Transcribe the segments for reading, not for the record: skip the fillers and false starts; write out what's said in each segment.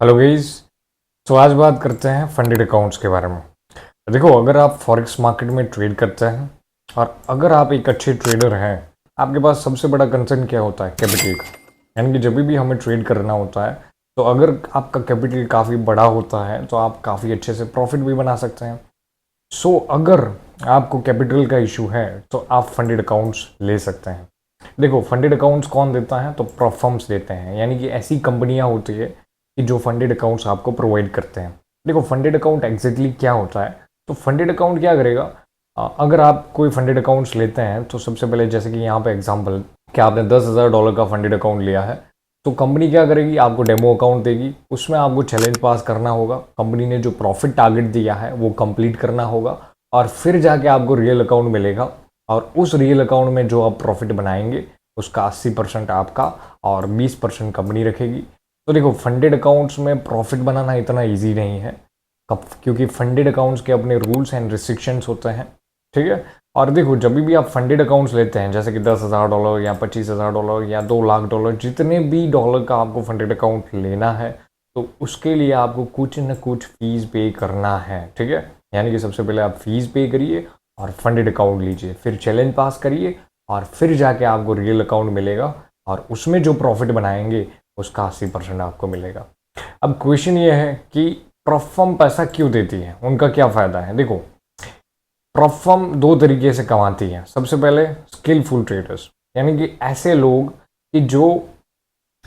Hello guys. तो आज बात करते हैं फंडेड अकाउंट्स के बारे में। देखो, अगर आप फॉरेक्स मार्केट में ट्रेड करते हैं और अगर आप एक अच्छे ट्रेडर हैं, आपके पास सबसे बड़ा कंसर्न क्या होता है? कैपिटल का। यानी कि जब भी हमें ट्रेड करना होता है तो अगर आपका कैपिटल काफ़ी बड़ा होता है तो आप काफ़ी अच्छे से प्रॉफिट भी बना सकते हैं। सो अगर आपको कैपिटल का इशू है तो आप फंडेड अकाउंट्स ले सकते हैं। देखो, फंडेड अकाउंट्स कौन देता है? तो प्रो फर्म्स देते हैं, यानी कि ऐसी कंपनियां होती है कि जो फंडेड अकाउंट्स आपको प्रोवाइड करते हैं। देखो, फंडेड अकाउंट एग्जैक्टली क्या होता है? तो फंडेड अकाउंट क्या करेगा? अगर आप कोई फंडेड अकाउंट्स लेते हैं तो सबसे पहले, जैसे कि यहाँ पे एग्जांपल, कि आपने $10,000 का फंडेड अकाउंट लिया है, तो कंपनी क्या करेगी? आपको डेमो अकाउंट देगी, उसमें आपको चैलेंज पास करना होगा, कंपनी ने जो प्रॉफिट टारगेट दिया है वो कंप्लीट करना होगा, और फिर जाके आपको रियल अकाउंट मिलेगा। और उस रियल अकाउंट में जो आप प्रॉफिट बनाएंगे उसका 80% आपका और 20% कंपनी रखेगी। तो देखो, फंडेड अकाउंट्स में प्रॉफिट बनाना इतना ईजी नहीं है, क्योंकि फंडेड अकाउंट्स के अपने रूल्स एंड रिस्ट्रिक्शंस होते हैं। ठीक है। और देखो, जब भी आप फंडेड अकाउंट्स लेते हैं, जैसे कि $10,000 या $25,000 या $2,00,000, जितने भी डॉलर का आपको फंडेड अकाउंट लेना है, तो उसके लिए आपको कुछ न कुछ फीस पे करना है। ठीक है। यानी कि सबसे पहले आप फीस पे करिए और फंडेड अकाउंट लीजिए, फिर चैलेंज पास करिए, और फिर जाके आपको रियल अकाउंट मिलेगा, और उसमें जो प्रॉफिट बनाएंगे उसका 80% आपको मिलेगा। अब क्वेश्चन ये है कि प्रॉप फर्म पैसा क्यों देती है, उनका क्या फ़ायदा है? देखो, प्रॉप फर्म दो तरीके से कमाती है। सबसे पहले स्किलफुल ट्रेडर्स, यानी कि ऐसे लोग कि जो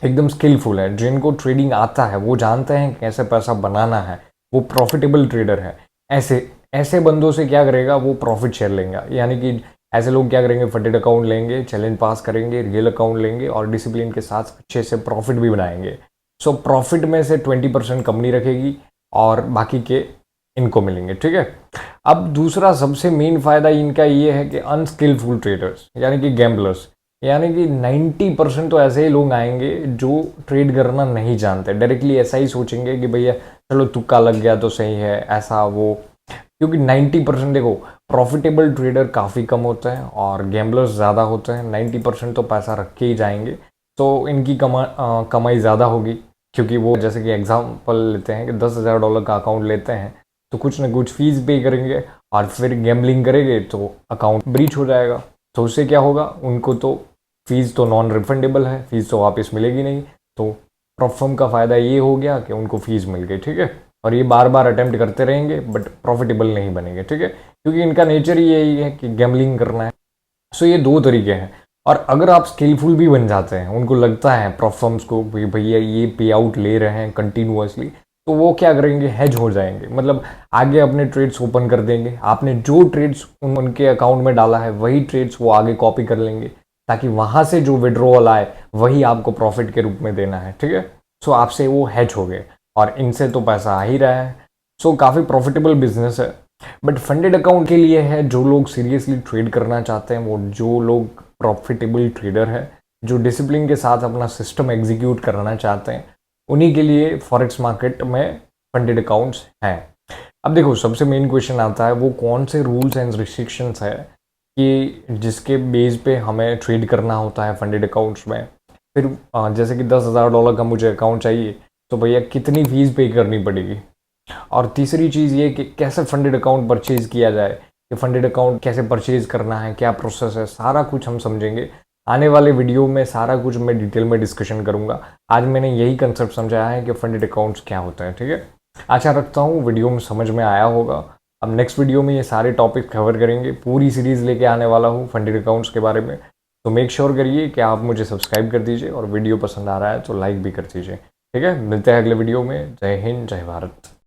एकदम स्किलफुल है, जिनको ट्रेडिंग आता है, वो जानते हैं कैसे पैसा बनाना है, वो प्रॉफिटेबल ट्रेडर है। ऐसे ऐसे बंदों से क्या करेगा? वो प्रॉफिट शेयर लेंगे। यानी कि ऐसे लोग क्या करेंगे? फंडेड अकाउंट लेंगे, चैलेंज पास करेंगे, रियल अकाउंट लेंगे और डिसिप्लिन के साथ अच्छे से प्रॉफिट भी बनाएंगे। सो प्रॉफिट में से 20% कंपनी रखेगी और बाकी के इनको मिलेंगे। ठीक है। अब दूसरा सबसे मेन फायदा इनका ये है कि अनस्किलफुल ट्रेडर्स, यानी कि गैम्बलर्स, यानी कि 90% तो ऐसे ही लोग आएंगे जो ट्रेड करना नहीं जानते, डायरेक्टली ऐसा ही सोचेंगे कि भैया चलो तुक्का लग गया तो सही है, ऐसा वो। क्योंकि 90%, देखो, प्रॉफिटेबल ट्रेडर काफ़ी कम होते हैं और गैम्बलर्स ज़्यादा होते हैं। 90% तो पैसा रख के ही जाएंगे, तो इनकी कमाई ज़्यादा होगी। क्योंकि वो, जैसे कि एग्जांपल लेते हैं कि $10,000 का अकाउंट लेते हैं, तो कुछ ना कुछ फीस पे करेंगे और फिर गैम्बलिंग करेंगे तो अकाउंट ब्रीच हो जाएगा। तो उससे क्या होगा? उनको तो फीस तो नॉन रिफंडेबल है, फीस तो वापस मिलेगी नहीं। तो प्रॉप फर्म का फ़ायदा ये हो गया कि उनको फीस मिल गई। ठीक है। और ये बार बार अटेम्प्ट करते रहेंगे बट प्रॉफिटेबल नहीं बनेंगे। ठीक है। क्योंकि इनका नेचर ही यही है कि गैम्बलिंग करना है। सो ये दो तरीके हैं। और अगर आप स्किलफुल भी बन जाते हैं, उनको लगता है प्रॉप फर्म्स को भैया ये पे आउट ले रहे हैं कंटिन्यूअसली, तो वो क्या करेंगे? हेज हो जाएंगे, मतलब आगे अपने ट्रेड्स ओपन कर देंगे। आपने जो ट्रेड्स उनके अकाउंट में डाला है वही ट्रेड्स वो आगे कॉपी कर लेंगे, ताकि वहां से जो विड्रॉवल आए वही आपको प्रॉफिट के रूप में देना है। ठीक है। सो आपसे वो हेज हो गए और इनसे तो पैसा आ ही रहा है। सो काफ़ी प्रॉफिटेबल बिजनेस है। बट फंडेड अकाउंट के लिए है जो लोग सीरियसली ट्रेड करना चाहते हैं, वो जो लोग प्रॉफिटेबल ट्रेडर है, जो डिसिप्लिन के साथ अपना सिस्टम एग्जीक्यूट करना चाहते हैं, उन्हीं के लिए फॉरेक्स मार्केट में फंडेड अकाउंट्स हैं। अब देखो, सबसे मेन क्वेश्चन आता है वो कौन से रूल्स एंड रिस्ट्रिक्शंस है कि जिसके बेस पे हमें ट्रेड करना होता है फंडेड अकाउंट्स में। फिर जैसे कि $10,000 का मुझे अकाउंट चाहिए, तो भैया कितनी फीस पे करनी पड़ेगी? और तीसरी चीज़ ये कि कैसे फंडेड अकाउंट परचेज किया जाए, कि फंडेड अकाउंट कैसे परचेज करना है, क्या प्रोसेस है, सारा कुछ हम समझेंगे। आने वाले वीडियो में सारा कुछ मैं डिटेल में डिस्कशन करूंगा। आज मैंने यही कंसेप्ट समझाया है कि फंडेड अकाउंट्स क्या होता है। ठीक है। आशा रखता हूँ वीडियो में समझ में आया होगा। अब नेक्स्ट वीडियो में ये सारे टॉपिक कवर करेंगे, पूरी सीरीज़ लेके आने वाला हूँ फंडेड अकाउंट्स के बारे में। तो मेक श्योर करिए कि आप मुझे सब्सक्राइब कर दीजिए, और वीडियो पसंद आ रहा है तो लाइक भी कर दीजिए। ठीक है। मिलते हैं अगले वीडियो में। जय हिंद, जय भारत।